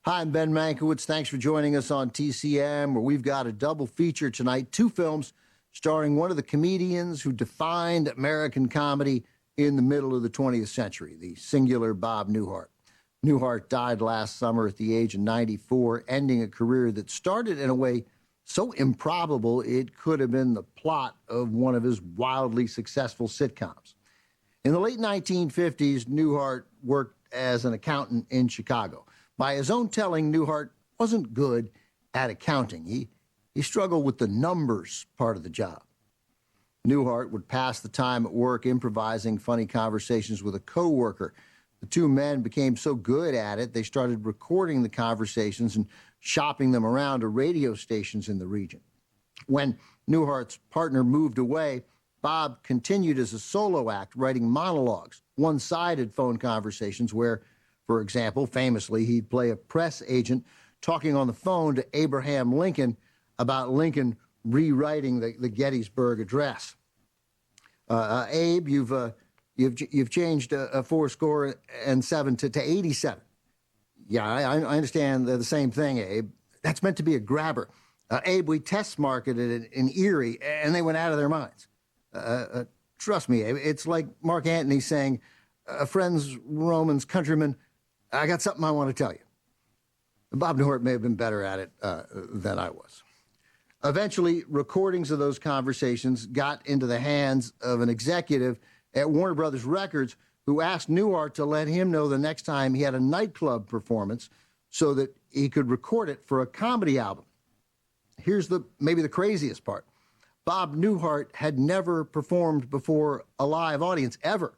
Hi, I'm Ben Mankiewicz. Thanks for joining us on TCM, where we've got a double feature tonight. Two films starring one of the comedians who defined American comedy in the middle of the 20th century, the singular Bob Newhart. Newhart died last summer at the age of 94, ending a career that started in a way so improbable it could have been the plot of one of his wildly successful sitcoms. In the late 1950s, Newhart worked as an accountant in Chicago. By his own telling, Newhart wasn't good at accounting. He struggled with the numbers part of the job. Newhart would pass the time at work improvising funny conversations with a coworker. The two men became so good at it, they started recording the conversations and shopping them around to radio stations in the region. When Newhart's partner moved away, Bob continued as a solo act, writing monologues, one-sided phone conversations where, for example, famously, he'd play a press agent talking on the phone to Abraham Lincoln about Lincoln rewriting the Gettysburg Address. Abe, you've changed a 4-7 to 87. Yeah, I understand they're the same thing, Abe. That's meant to be a grabber. Abe, we test marketed it in Erie, and they went out of their minds. Trust me, Abe, it's like Mark Antony saying, friends, Romans, countrymen, I got something I want to tell you. Bob Newhart may have been better at it than I was. Eventually, recordings of those conversations got into the hands of an executive at Warner Brothers Records who asked Newhart to let him know the next time he had a nightclub performance so that he could record it for a comedy album. Here's maybe the craziest part. Bob Newhart had never performed before a live audience, ever.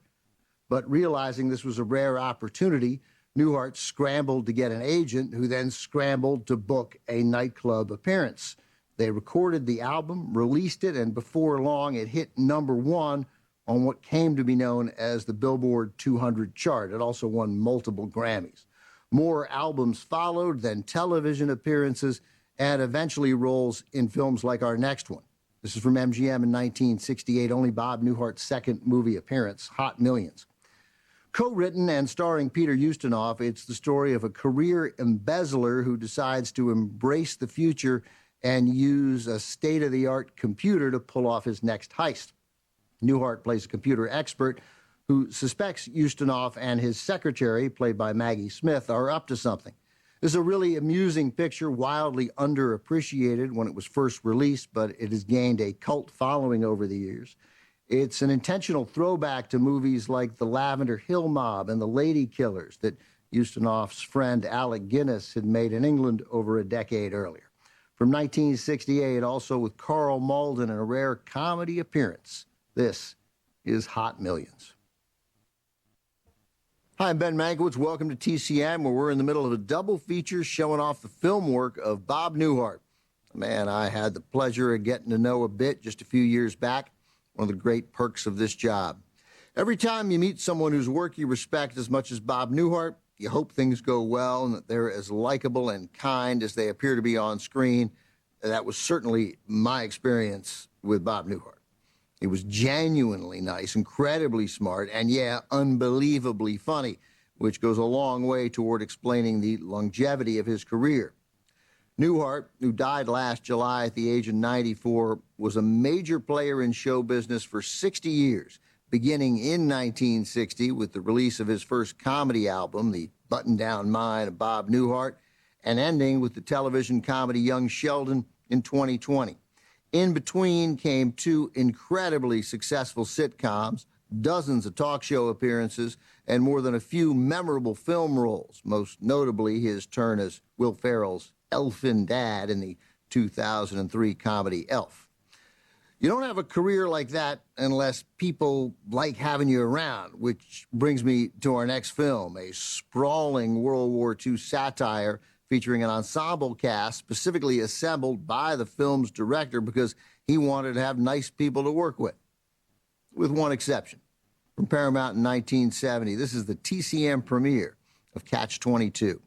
But realizing this was a rare opportunity, Newhart scrambled to get an agent who then scrambled to book a nightclub appearance. They recorded the album, released it, and before long it hit #1 on what came to be known as the Billboard 200 chart. It also won multiple Grammys. More albums followed, then television appearances, and eventually roles in films like our next one. This is from MGM in 1968, only Bob Newhart's second movie appearance, Hot Millions. Co-written and starring Peter Ustinov, it's the story of a career embezzler who decides to embrace the future and use a state-of-the-art computer to pull off his next heist. Newhart plays a computer expert who suspects Ustinov and his secretary, played by Maggie Smith, are up to something. This is a really amusing picture, wildly underappreciated when it was first released, but it has gained a cult following over the years. It's an intentional throwback to movies like The Lavender Hill Mob and The Lady Killers that Ustinov's friend Alec Guinness had made in England over a decade earlier. From 1968, also with Carl Malden in a rare comedy appearance, this is Hot Millions. Hi, I'm Ben Mankiewicz. Welcome to TCM, where we're in the middle of a double feature showing off the film work of Bob Newhart. A man I had the pleasure of getting to know a bit just a few years back. One of the great perks of this job. Every time you meet someone whose work you respect as much as Bob Newhart, you hope things go well and that they're as likable and kind as they appear to be on screen. That was certainly my experience with Bob Newhart. He was genuinely nice, incredibly smart, and yeah, unbelievably funny, which goes a long way toward explaining the longevity of his career. Newhart, who died last July at the age of 94, was a major player in show business for 60 years, beginning in 1960 with the release of his first comedy album, The Button-Down Mind of Bob Newhart, and ending with the television comedy Young Sheldon in 2020. In between came two incredibly successful sitcoms, dozens of talk show appearances, and more than a few memorable film roles, most notably his turn as Will Ferrell's elfin dad in the 2003 comedy Elf. You don't have a career like that unless people like having you around, which brings me to our next film, a sprawling World War II satire featuring an ensemble cast specifically assembled by the film's director because he wanted to have nice people to work with one exception. From Paramount in 1970, this is the TCM premiere of Catch-22. The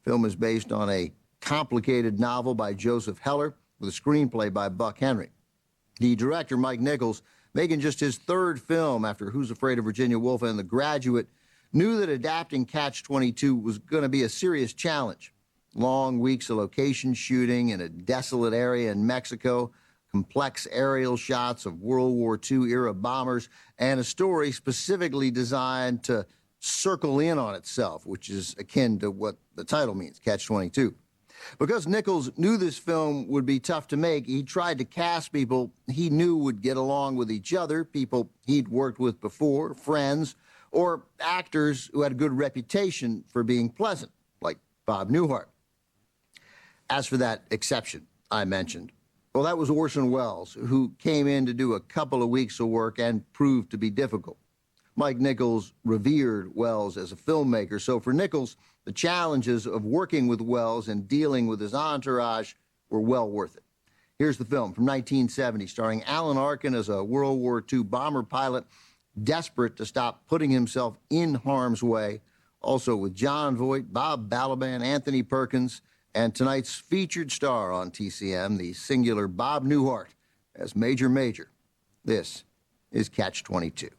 film is based on a complicated novel by Joseph Heller with a screenplay by Buck Henry. The director, Mike Nichols, making just his third film after Who's Afraid of Virginia Woolf and The Graduate, knew that adapting Catch-22 was going to be a serious challenge. Long weeks of location shooting in a desolate area in Mexico, complex aerial shots of World War II-era bombers, and a story specifically designed to circle in on itself, which is akin to what the title means, Catch-22. Because Nichols knew this film would be tough to make, he tried to cast people he knew would get along with each other, people he'd worked with before, friends, or actors who had a good reputation for being pleasant, like Bob Newhart. As for that exception I mentioned, well, that was Orson Welles, who came in to do a couple of weeks of work and proved to be difficult. Mike Nichols revered Welles as a filmmaker, so for Nichols, the challenges of working with Welles and dealing with his entourage were well worth it. Here's the film from 1970, starring Alan Arkin as a World War II bomber pilot desperate to stop putting himself in harm's way, also with John Voight, Bob Balaban, Anthony Perkins, and tonight's featured star on TCM, the singular Bob Newhart, as Major Major. This is Catch-22.